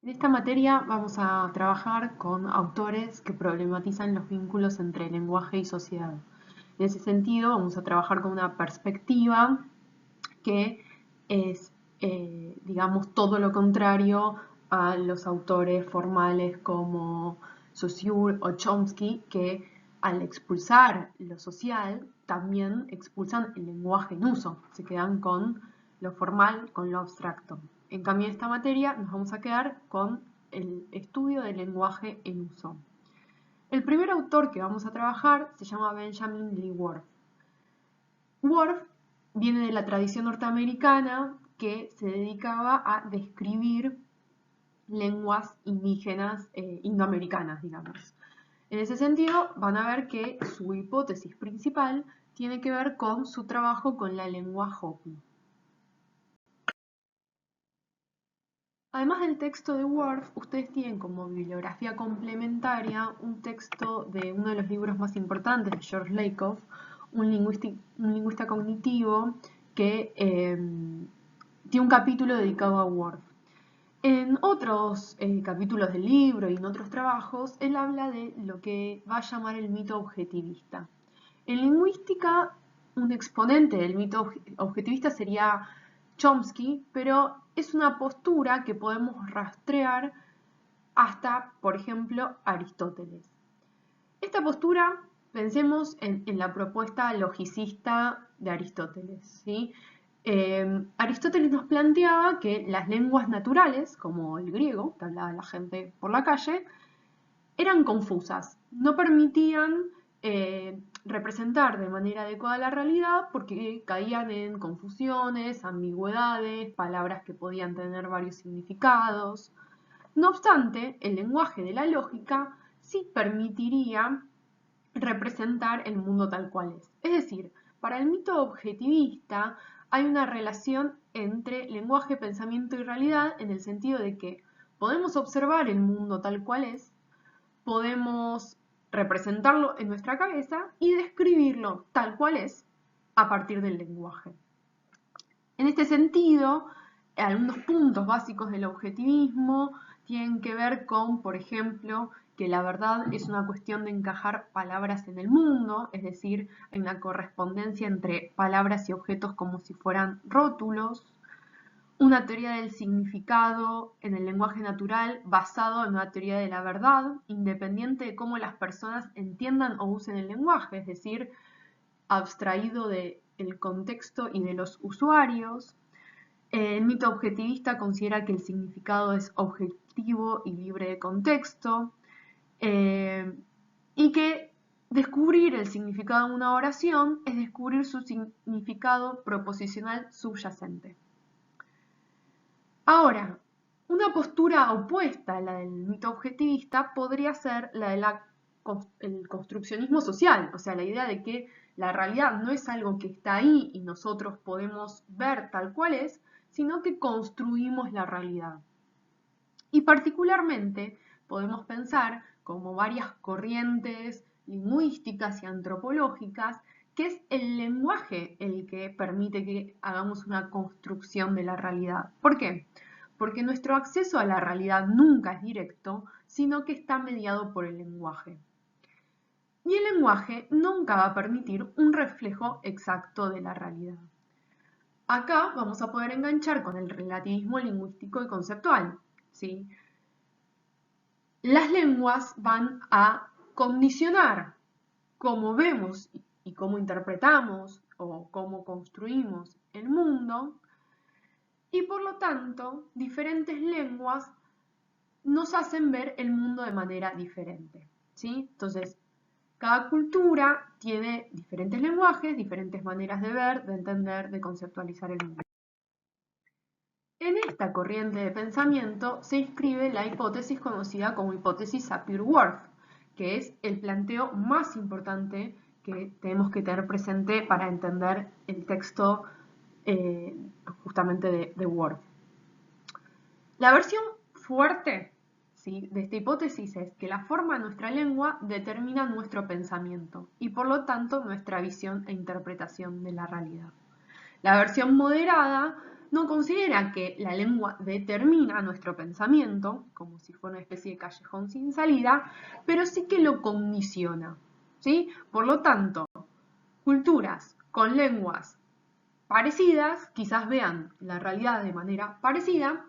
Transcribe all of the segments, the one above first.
En esta materia vamos a trabajar con autores que problematizan los vínculos entre lenguaje y sociedad. En ese sentido, vamos a trabajar con una perspectiva que es, digamos, todo lo contrario a los autores formales como Saussure o Chomsky, que al expulsar lo social, también expulsan el lenguaje en uso, se quedan con lo formal, con lo abstracto. En cambio, en esta materia nos vamos a quedar con el estudio del lenguaje en uso. El primer autor que vamos a trabajar se llama Benjamin Lee Whorf. Whorf viene de la tradición norteamericana que se dedicaba a describir lenguas indígenas indoamericanas, digamos. En ese sentido, van a ver que su hipótesis principal tiene que ver con su trabajo con la lengua Hopi. Además del texto de Whorf, ustedes tienen como bibliografía complementaria un texto de uno de los libros más importantes de George Lakoff, un lingüista cognitivo que tiene un capítulo dedicado a Whorf. En otros capítulos del libro y en otros trabajos, él habla de lo que va a llamar el mito objetivista. En lingüística, un exponente del mito objetivista sería Chomsky, pero es una postura que podemos rastrear hasta, por ejemplo, Aristóteles. Esta postura, pensemos en la propuesta logicista de Aristóteles, ¿sí? Aristóteles nos planteaba que las lenguas naturales, como el griego, que hablaba la gente por la calle, eran confusas, no permitían representar de manera adecuada la realidad porque caían en confusiones, ambigüedades, palabras que podían tener varios significados. No obstante, el lenguaje de la lógica sí permitiría representar el mundo tal cual es. Es decir, para el mito objetivista hay una relación entre lenguaje, pensamiento y realidad en el sentido de que podemos observar el mundo tal cual es, podemos representarlo en nuestra cabeza y describirlo tal cual es a partir del lenguaje. En este sentido, algunos puntos básicos del objetivismo tienen que ver con, por ejemplo, que la verdad es una cuestión de encajar palabras en el mundo, es decir, hay una correspondencia entre palabras y objetos como si fueran rótulos, una teoría del significado en el lenguaje natural basado en una teoría de la verdad, independiente de cómo las personas entiendan o usen el lenguaje, es decir, abstraído del contexto y de los usuarios. El mito objetivista considera que el significado es objetivo y libre de contexto, y que descubrir el significado de una oración es descubrir su significado proposicional subyacente. Ahora, una postura opuesta a la del mito objetivista podría ser la del construccionismo social, o sea, la idea de que la realidad no es algo que está ahí y nosotros podemos ver tal cual es, sino que construimos la realidad. Y particularmente podemos pensar como varias corrientes lingüísticas y antropológicas que es el lenguaje el que permite que hagamos una construcción de la realidad. ¿Por qué? Porque nuestro acceso a la realidad nunca es directo, sino que está mediado por el lenguaje. Y el lenguaje nunca va a permitir un reflejo exacto de la realidad. Acá vamos a poder enganchar con el relativismo lingüístico y conceptual, ¿sí? Las lenguas van a condicionar cómo vemos y cómo interpretamos o cómo construimos el mundo, y por lo tanto diferentes lenguas nos hacen ver el mundo de manera diferente, ¿sí? Entonces, cada cultura tiene diferentes lenguajes, diferentes maneras de ver, de entender, de conceptualizar el mundo. En esta corriente de pensamiento se inscribe la hipótesis conocida como hipótesis Sapir-Whorf, que es el planteo más importante que tenemos que tener presente para entender el texto justamente de Whorf. La versión fuerte, ¿sí?, de esta hipótesis es que la forma de nuestra lengua determina nuestro pensamiento y por lo tanto nuestra visión e interpretación de la realidad. La versión moderada no considera que la lengua determina nuestro pensamiento, como si fuera una especie de callejón sin salida, pero sí que lo condiciona, ¿sí? Por lo tanto, culturas con lenguas parecidas quizás vean la realidad de manera parecida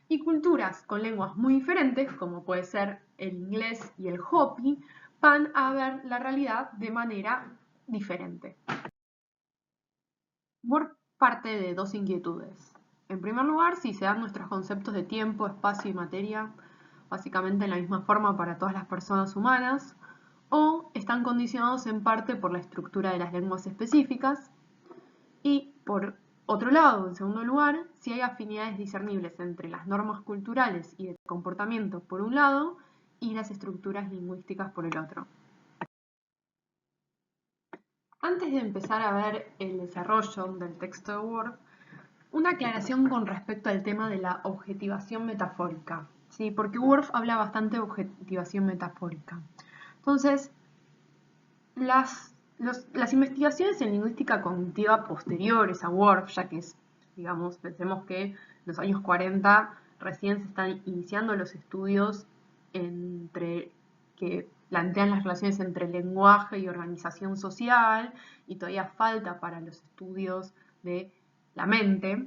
y culturas con lenguas muy diferentes, como puede ser el inglés y el hopi, van a ver la realidad de manera diferente. Word parte de dos inquietudes. En primer lugar, si se dan nuestros conceptos de tiempo, espacio y materia básicamente en la misma forma para todas las personas humanas, o están condicionados en parte por la estructura de las lenguas específicas, y por otro lado, en segundo lugar, si hay afinidades discernibles entre las normas culturales y de comportamiento por un lado y las estructuras lingüísticas por el otro. Antes de empezar a ver el desarrollo del texto de Word, una aclaración con respecto al tema de la objetivación metafórica, ¿sí? Porque Word habla bastante de objetivación metafórica. Entonces, las investigaciones en lingüística cognitiva posteriores a Word, ya que es, digamos, pensemos que en los años 40 recién se están iniciando los estudios que plantean las relaciones entre lenguaje y organización social, y todavía falta para los estudios de la mente.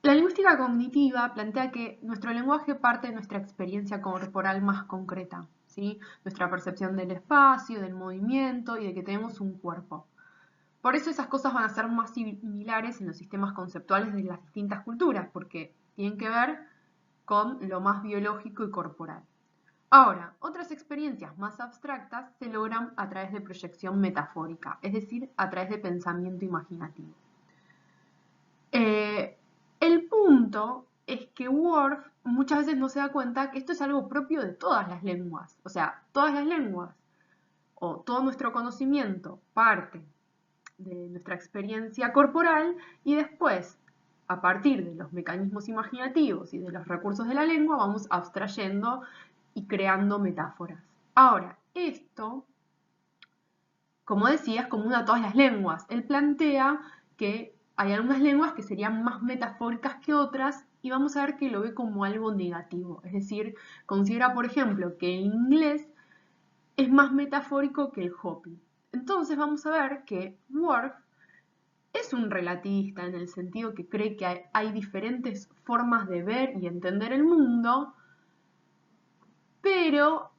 La lingüística cognitiva plantea que nuestro lenguaje parte de nuestra experiencia corporal más concreta, ¿sí? Nuestra percepción del espacio, del movimiento y de que tenemos un cuerpo. Por eso esas cosas van a ser más similares en los sistemas conceptuales de las distintas culturas, porque tienen que ver con lo más biológico y corporal. Ahora, otras experiencias más abstractas se logran a través de proyección metafórica, es decir, a través de pensamiento imaginativo. El punto es que Worf muchas veces no se da cuenta que esto es algo propio de todas las lenguas. O sea, todas las lenguas o todo nuestro conocimiento parte de nuestra experiencia corporal y después, a partir de los mecanismos imaginativos y de los recursos de la lengua, vamos abstrayendo y creando metáforas. Ahora, esto, como decía, es común a todas las lenguas. Él plantea que hay algunas lenguas que serían más metafóricas que otras y vamos a ver que lo ve como algo negativo. Es decir, considera, por ejemplo, que el inglés es más metafórico que el hopi. Entonces vamos a ver que Worf es un relativista en el sentido que cree que hay diferentes formas de ver y entender el mundo, pero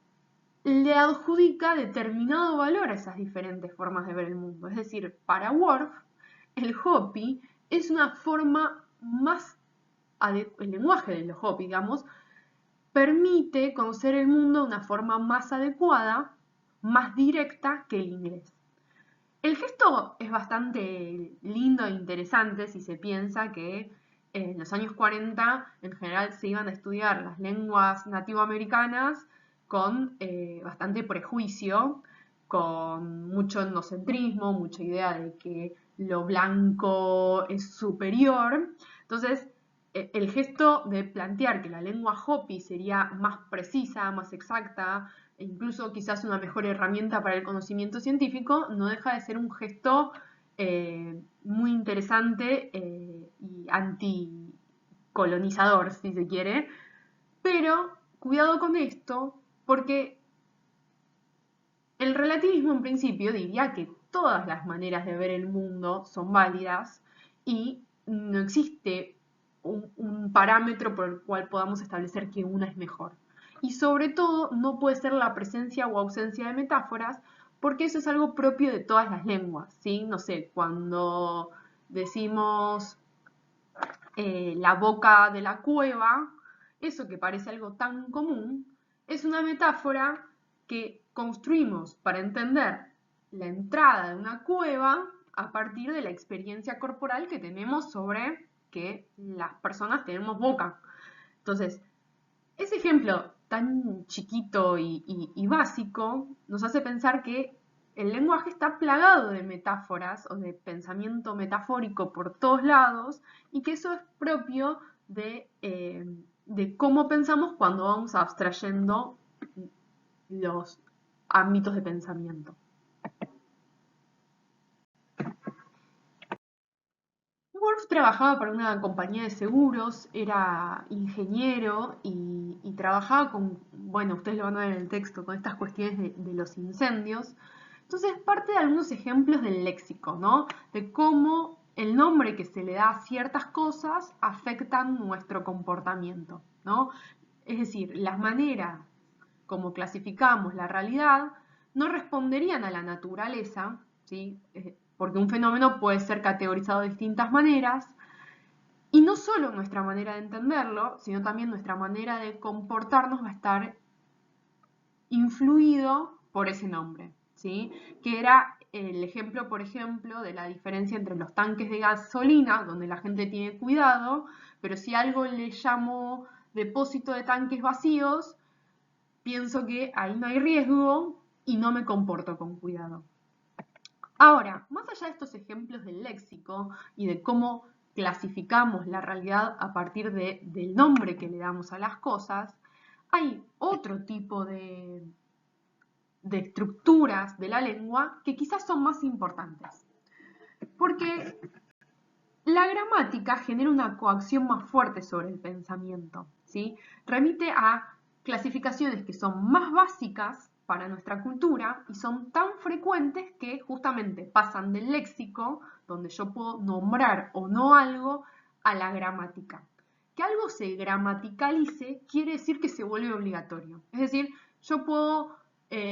le adjudica determinado valor a esas diferentes formas de ver el mundo. Es decir, para Worf, el Hopi es una forma más, el lenguaje del Hopi, digamos, permite conocer el mundo de una forma más adecuada, más directa que el inglés. El gesto es bastante lindo e interesante si se piensa que en los años 40 en general se iban a estudiar las lenguas nativoamericanas con bastante prejuicio, con mucho etnocentrismo, mucha idea de que lo blanco es superior. Entonces, el gesto de plantear que la lengua Hopi sería más precisa, más exacta, e incluso quizás una mejor herramienta para el conocimiento científico, no deja de ser un gesto muy interesante y anticolonizador, si se quiere. Pero cuidado con esto, porque el relativismo en principio diría que todas las maneras de ver el mundo son válidas y no existe un parámetro por el cual podamos establecer que una es mejor. Y sobre todo no puede ser la presencia o ausencia de metáforas porque eso es algo propio de todas las lenguas, ¿sí? No sé, cuando decimos la boca de la cueva, eso que parece algo tan común, es una metáfora que construimos para entender la entrada de una cueva a partir de la experiencia corporal que tenemos sobre que las personas tenemos boca. Entonces, ese ejemplo tan chiquito y básico nos hace pensar que el lenguaje está plagado de metáforas o de pensamiento metafórico por todos lados y que eso es propio de cómo pensamos cuando vamos abstrayendo los ámbitos de pensamiento. Worf trabajaba para una compañía de seguros, era ingeniero y trabajaba con, bueno, ustedes lo van a ver en el texto, con estas cuestiones de los incendios. Entonces, parte de algunos ejemplos del léxico, ¿no? De cómo el nombre que se le da a ciertas cosas afectan nuestro comportamiento, ¿no? Es decir, las maneras como clasificamos la realidad no responderían a la naturaleza, ¿sí? Porque un fenómeno puede ser categorizado de distintas maneras, y no solo nuestra manera de entenderlo, sino también nuestra manera de comportarnos va a estar influido por ese nombre, ¿sí? Que era el ejemplo, por ejemplo, de la diferencia entre los tanques de gasolina, donde la gente tiene cuidado, pero si algo le llamo depósito de tanques vacíos, pienso que ahí no hay riesgo y no me comporto con cuidado. Ahora, más allá de estos ejemplos del léxico y de cómo clasificamos la realidad a partir del nombre que le damos a las cosas, hay otro tipo de estructuras de la lengua que quizás son más importantes. Porque la gramática genera una coacción más fuerte sobre el pensamiento, ¿sí? Remite a clasificaciones que son más básicas para nuestra cultura y son tan frecuentes que justamente pasan del léxico, donde yo puedo nombrar o no algo, a la gramática. Que algo se gramaticalice quiere decir que se vuelve obligatorio. Es decir, yo puedo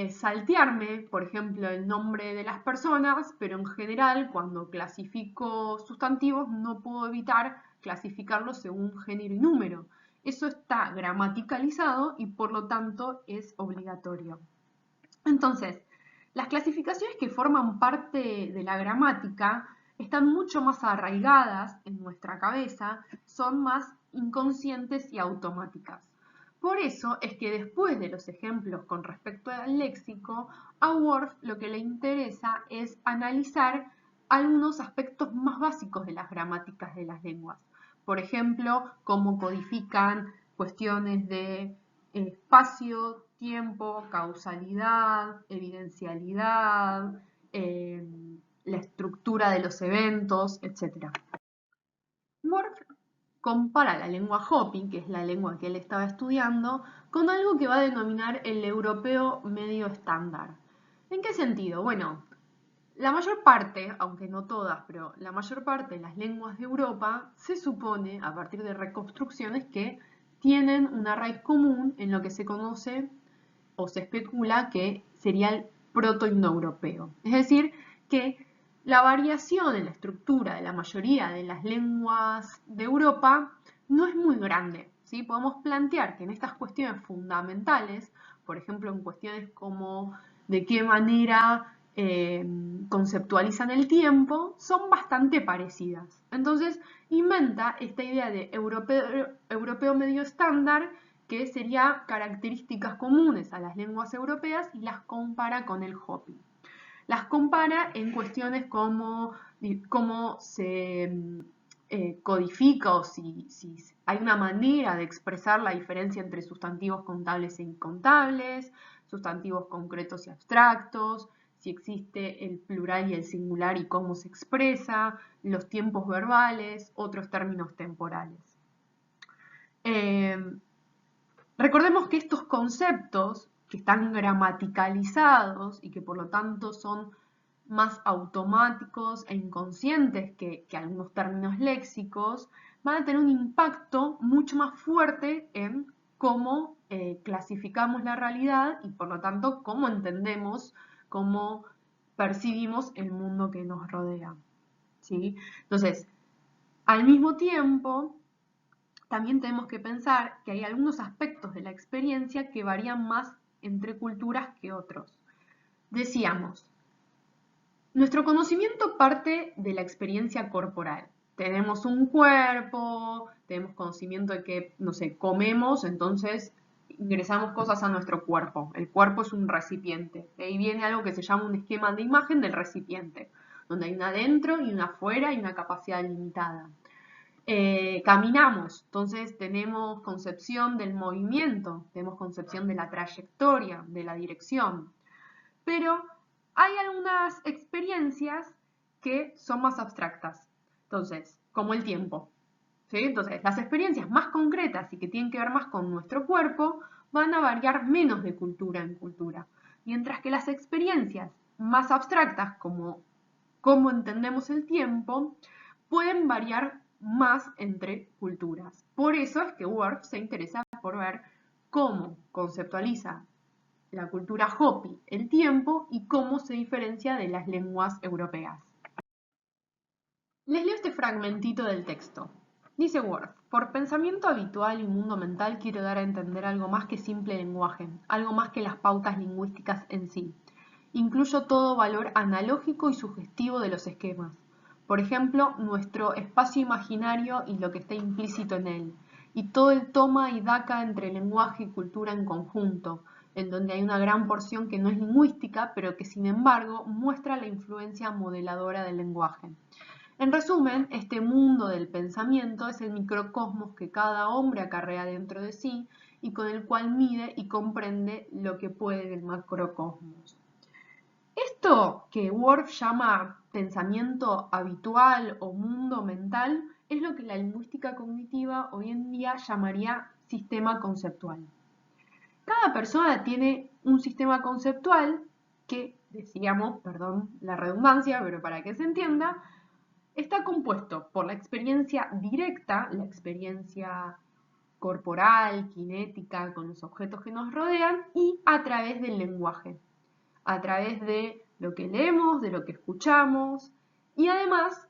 saltearme, por ejemplo, el nombre de las personas, pero en general cuando clasifico sustantivos no puedo evitar clasificarlos según género y número. Eso está gramaticalizado y por lo tanto es obligatorio. Entonces, las clasificaciones que forman parte de la gramática están mucho más arraigadas en nuestra cabeza, son más inconscientes y automáticas. Por eso es que después de los ejemplos con respecto al léxico, a Worf lo que le interesa es analizar algunos aspectos más básicos de las gramáticas de las lenguas. Por ejemplo, cómo codifican cuestiones de espacio, tiempo, causalidad, evidencialidad, la estructura de los eventos, etc. Worf compara la lengua Hopi, que es la lengua que él estaba estudiando, con algo que va a denominar el europeo medio estándar. ¿En qué sentido? Bueno, la mayor parte, aunque no todas, pero la mayor parte de las lenguas de Europa se supone, a partir de reconstrucciones, que tienen una raíz común en lo que se conoce o se especula que sería el proto-indoeuropeo. Es decir, que la variación en la estructura de la mayoría de las lenguas de Europa no es muy grande, ¿sí? Podemos plantear que en estas cuestiones fundamentales, por ejemplo, en cuestiones como de qué manera conceptualizan el tiempo, son bastante parecidas. Entonces, inventa esta idea de europeo medio estándar, que sería características comunes a las lenguas europeas, y las compara con el Hopi. Las compara en cuestiones como cómo se codifica o si hay una manera de expresar la diferencia entre sustantivos contables e incontables, sustantivos concretos y abstractos, si existe el plural y el singular y cómo se expresa, los tiempos verbales, otros términos temporales. Recordemos que estos conceptos que están gramaticalizados y que por lo tanto son más automáticos e inconscientes que algunos términos léxicos, van a tener un impacto mucho más fuerte en cómo clasificamos la realidad y por lo tanto cómo entendemos, cómo percibimos el mundo que nos rodea, ¿sí? Entonces, al mismo tiempo, también tenemos que pensar que hay algunos aspectos de la experiencia que varían más entre culturas que otros. Decíamos, nuestro conocimiento parte de la experiencia corporal. Tenemos un cuerpo, tenemos conocimiento de que, no sé, comemos, entonces ingresamos cosas a nuestro cuerpo. El cuerpo es un recipiente. De ahí viene algo que se llama un esquema de imagen del recipiente, donde hay una adentro y una afuera y una capacidad limitada. Caminamos, entonces tenemos concepción del movimiento, tenemos concepción de la trayectoria, de la dirección, pero hay algunas experiencias que son más abstractas. Entonces, como el tiempo. ¿Sí? Entonces, las experiencias más concretas y que tienen que ver más con nuestro cuerpo van a variar menos de cultura en cultura, mientras que las experiencias más abstractas, como cómo entendemos el tiempo, pueden variar más entre culturas. Por eso es que Worf se interesa por ver cómo conceptualiza la cultura Hopi el tiempo y cómo se diferencia de las lenguas europeas. Les leo este fragmentito del texto. Dice Worf: por pensamiento habitual y mundo mental quiero dar a entender algo más que simple lenguaje, algo más que las pautas lingüísticas en sí. Incluyo todo valor analógico y sugestivo de los esquemas. Por ejemplo, nuestro espacio imaginario y lo que está implícito en él, y todo el toma y daca entre lenguaje y cultura en conjunto, en donde hay una gran porción que no es lingüística, pero que sin embargo muestra la influencia modeladora del lenguaje. En resumen, este mundo del pensamiento es el microcosmos que cada hombre acarrea dentro de sí y con el cual mide y comprende lo que puede del macrocosmos. Esto que Worf llama pensamiento habitual o mundo mental es lo que la lingüística cognitiva hoy en día llamaría sistema conceptual. Cada persona tiene un sistema conceptual que, decíamos, perdón la redundancia, pero para que se entienda, está compuesto por la experiencia directa, la experiencia corporal, cinética, con los objetos que nos rodean, y a través del lenguaje, a través de lo que leemos, de lo que escuchamos, y además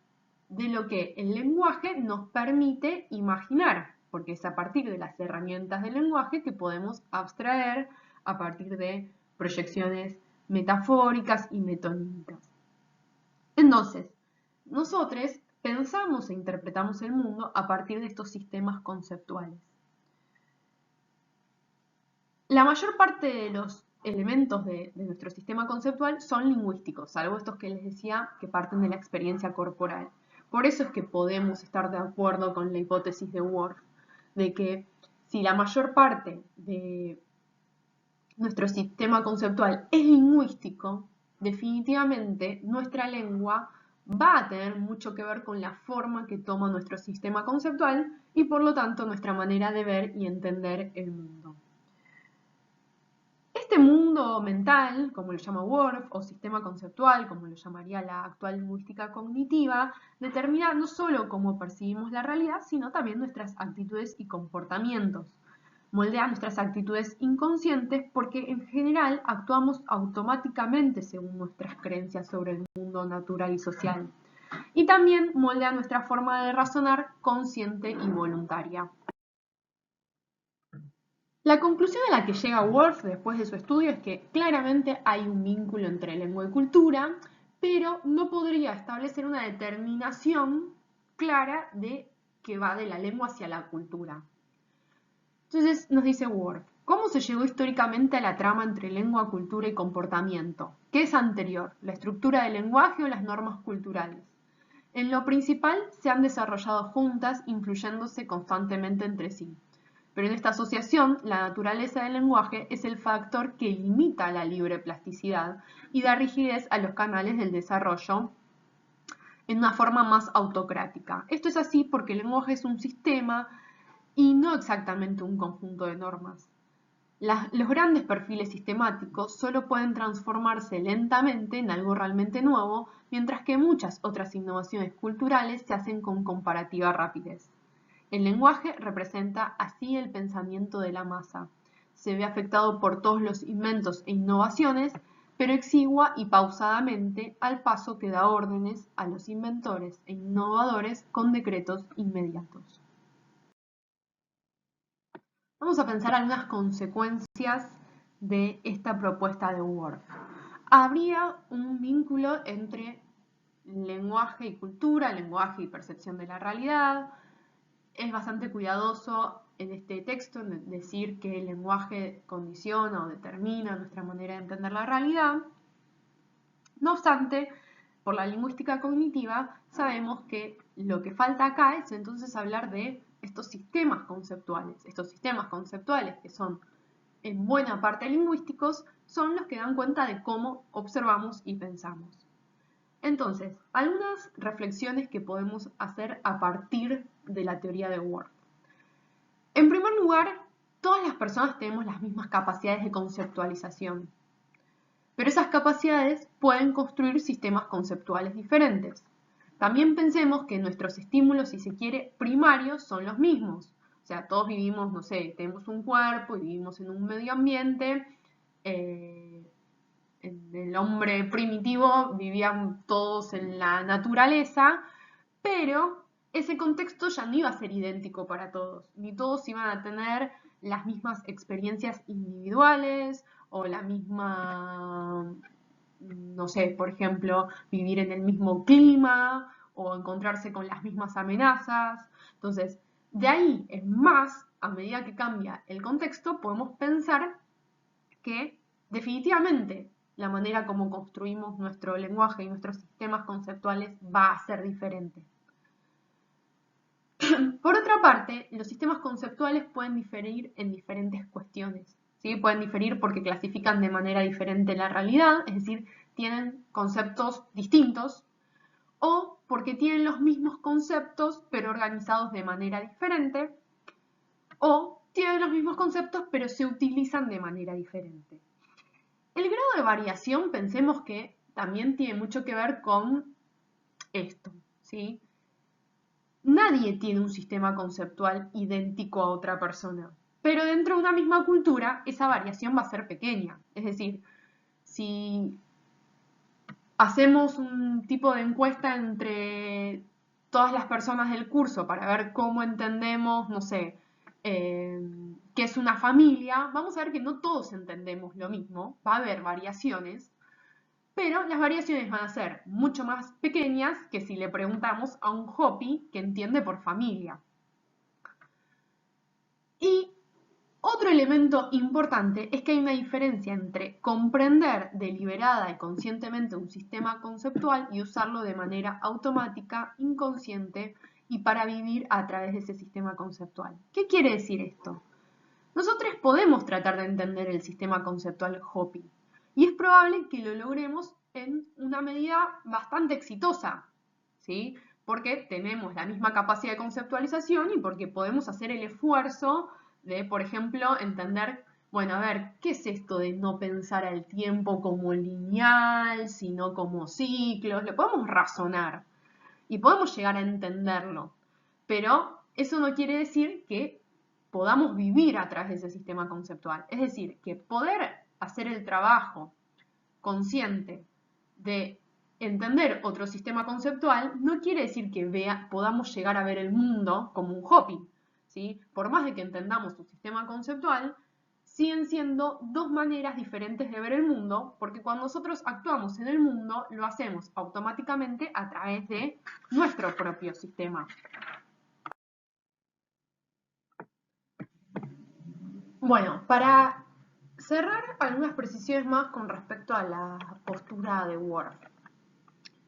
de lo que el lenguaje nos permite imaginar, porque es a partir de las herramientas del lenguaje que podemos abstraer a partir de proyecciones metafóricas y metonímicas. Entonces, nosotros pensamos e interpretamos el mundo a partir de estos sistemas conceptuales. La mayor parte de los elementos de nuestro sistema conceptual son lingüísticos, salvo estos que les decía que parten de la experiencia corporal. Por eso es que podemos estar de acuerdo con la hipótesis de Worf, de que si la mayor parte de nuestro sistema conceptual es lingüístico, definitivamente nuestra lengua va a tener mucho que ver con la forma que toma nuestro sistema conceptual y por lo tanto nuestra manera de ver y entender el mundo. Este mundo mental, como lo llama Worf, o sistema conceptual, como lo llamaría la actual lingüística cognitiva, determina no solo cómo percibimos la realidad, sino también nuestras actitudes y comportamientos. Moldea nuestras actitudes inconscientes porque en general actuamos automáticamente según nuestras creencias sobre el mundo natural y social. Y también moldea nuestra forma de razonar consciente y voluntaria. La conclusión a la que llega Worf después de su estudio es que claramente hay un vínculo entre lengua y cultura, pero no podría establecer una determinación clara de que va de la lengua hacia la cultura. Entonces nos dice Worf: ¿cómo se llegó históricamente a la trama entre lengua, cultura y comportamiento? ¿Qué es anterior, la estructura del lenguaje o las normas culturales? En lo principal se han desarrollado juntas, influyéndose constantemente entre sí. Pero en esta asociación, la naturaleza del lenguaje es el factor que limita la libre plasticidad y da rigidez a los canales del desarrollo en una forma más autocrática. Esto es así porque el lenguaje es un sistema y no exactamente un conjunto de normas. Los grandes perfiles sistemáticos solo pueden transformarse lentamente en algo realmente nuevo, mientras que muchas otras innovaciones culturales se hacen con comparativa rapidez. El lenguaje representa así el pensamiento de la masa. Se ve afectado por todos los inventos e innovaciones, pero exigua y pausadamente, al paso que da órdenes a los inventores e innovadores con decretos inmediatos. Vamos a pensar algunas consecuencias de esta propuesta de Worf. Habría un vínculo entre lenguaje y cultura, lenguaje y percepción de la realidad. Es bastante cuidadoso en este texto en decir que el lenguaje condiciona o determina nuestra manera de entender la realidad. No obstante, por la lingüística cognitiva sabemos que lo que falta acá es entonces hablar de estos sistemas conceptuales. Estos sistemas conceptuales, que son en buena parte lingüísticos, son los que dan cuenta de cómo observamos y pensamos. Entonces, algunas reflexiones que podemos hacer a partir de la teoría de Whorf. En primer lugar, todas las personas tenemos las mismas capacidades de conceptualización, pero esas capacidades pueden construir sistemas conceptuales diferentes. También pensemos que nuestros estímulos, si se quiere, primarios son los mismos. O sea, todos vivimos, no sé, tenemos un cuerpo y vivimos en un medio ambiente. El hombre primitivo vivían todos en la naturaleza, pero ese contexto ya no iba a ser idéntico para todos, ni todos iban a tener las mismas experiencias individuales o la misma, no sé, por ejemplo, vivir en el mismo clima o encontrarse con las mismas amenazas. Entonces, de ahí en más, a medida que cambia el contexto, podemos pensar que definitivamente la manera como construimos nuestro lenguaje y nuestros sistemas conceptuales va a ser diferente. Por otra parte, los sistemas conceptuales pueden diferir en diferentes cuestiones. ¿Sí? Pueden diferir porque clasifican de manera diferente la realidad, es decir, tienen conceptos distintos, o porque tienen los mismos conceptos pero organizados de manera diferente, o tienen los mismos conceptos pero se utilizan de manera diferente. El grado de variación, pensemos que también tiene mucho que ver con esto, ¿sí? Nadie tiene un sistema conceptual idéntico a otra persona, pero dentro de una misma cultura esa variación va a ser pequeña. Es decir, si hacemos un tipo de encuesta entre todas las personas del curso para ver cómo entendemos, no sé, qué es una familia, vamos a ver que no todos entendemos lo mismo, va a haber variaciones, pero las variaciones van a ser mucho más pequeñas que si le preguntamos a un Hopi que entiende por familia. Y otro elemento importante es que hay una diferencia entre comprender deliberada y conscientemente un sistema conceptual y usarlo de manera automática, inconsciente y para vivir a través de ese sistema conceptual. ¿Qué quiere decir esto? Nosotros podemos tratar de entender el sistema conceptual Hopi y es probable que lo logremos en una medida bastante exitosa, ¿sí? Porque tenemos la misma capacidad de conceptualización y porque podemos hacer el esfuerzo de, por ejemplo, entender, bueno, a ver, ¿qué es esto de no pensar al tiempo como lineal, sino como ciclos? Lo podemos razonar y podemos llegar a entenderlo, pero eso no quiere decir que podamos vivir a través de ese sistema conceptual. Es decir, que poder hacer el trabajo consciente de entender otro sistema conceptual no quiere decir que podamos llegar a ver el mundo como un Hopi, ¿sí? Por más de que entendamos un sistema conceptual, siguen siendo dos maneras diferentes de ver el mundo, porque cuando nosotros actuamos en el mundo, lo hacemos automáticamente a través de nuestro propio sistema. Bueno, para cerrar algunas precisiones más con respecto a la postura de Whorf.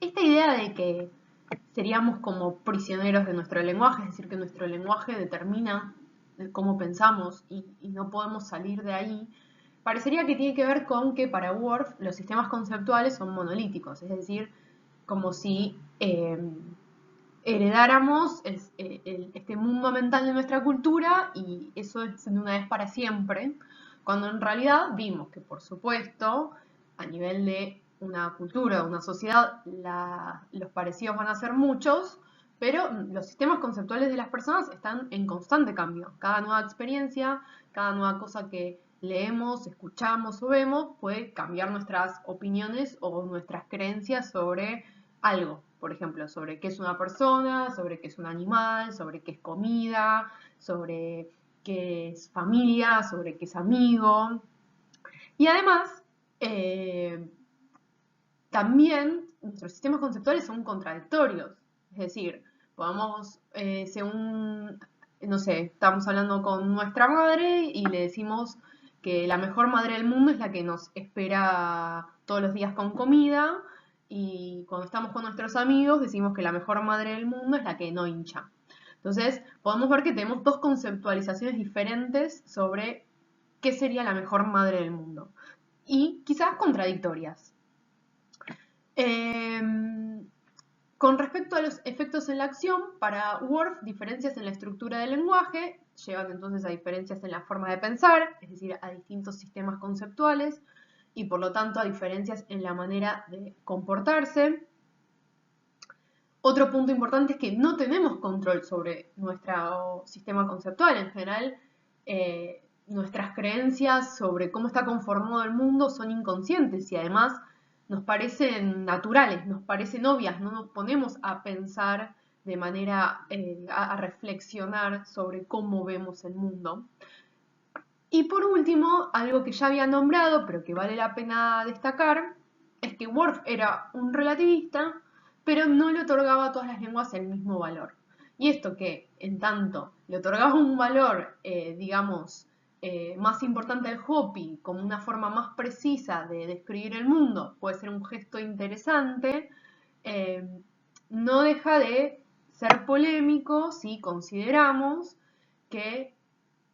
Esta idea de que seríamos como prisioneros de nuestro lenguaje, es decir, que nuestro lenguaje determina cómo pensamos y no podemos salir de ahí, parecería que tiene que ver con que para Whorf los sistemas conceptuales son monolíticos, es decir, como si heredáramos este mundo mental de nuestra cultura y eso es de una vez para siempre, cuando en realidad vimos que, por supuesto, a nivel de una cultura, de una sociedad, los parecidos van a ser muchos, pero los sistemas conceptuales de las personas están en constante cambio. Cada nueva experiencia, cada nueva cosa que leemos, escuchamos o vemos puede cambiar nuestras opiniones o nuestras creencias sobre algo. Por ejemplo, sobre qué es una persona, sobre qué es un animal, sobre qué es comida, sobre qué es familia, sobre qué es amigo. Y además, también nuestros sistemas conceptuales son contradictorios. Es decir, podemos, según, no sé, estamos hablando con nuestra madre y le decimos que la mejor madre del mundo es la que nos espera todos los días con comida, y cuando estamos con nuestros amigos decimos que la mejor madre del mundo es la que no hincha. Entonces, podemos ver que tenemos dos conceptualizaciones diferentes sobre qué sería la mejor madre del mundo y quizás contradictorias. Con respecto a los efectos en la acción, para Worf, diferencias en la estructura del lenguaje llevan entonces a diferencias en la forma de pensar, es decir, a distintos sistemas conceptuales, y por lo tanto a diferencias en la manera de comportarse. Otro punto importante es que no tenemos control sobre nuestro sistema conceptual. En general, nuestras creencias sobre cómo está conformado el mundo son inconscientes y además nos parecen naturales, nos parecen obvias, no nos ponemos a pensar de manera, a reflexionar sobre cómo vemos el mundo. Y por último, algo que ya había nombrado, pero que vale la pena destacar, es que Worf era un relativista, pero no le otorgaba a todas las lenguas el mismo valor. Y esto que, en tanto, le otorgaba un valor, digamos, más importante al Hopi, como una forma más precisa de describir el mundo, puede ser un gesto interesante, eh, no deja de ser polémico si consideramos que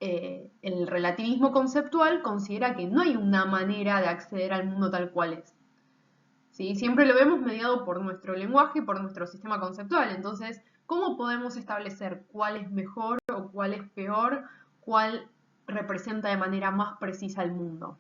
el relativismo conceptual considera que no hay una manera de acceder al mundo tal cual es. ¿Sí? Siempre lo vemos mediado por nuestro lenguaje y por nuestro sistema conceptual. Entonces, ¿cómo podemos establecer cuál es mejor o cuál es peor, cuál representa de manera más precisa el mundo?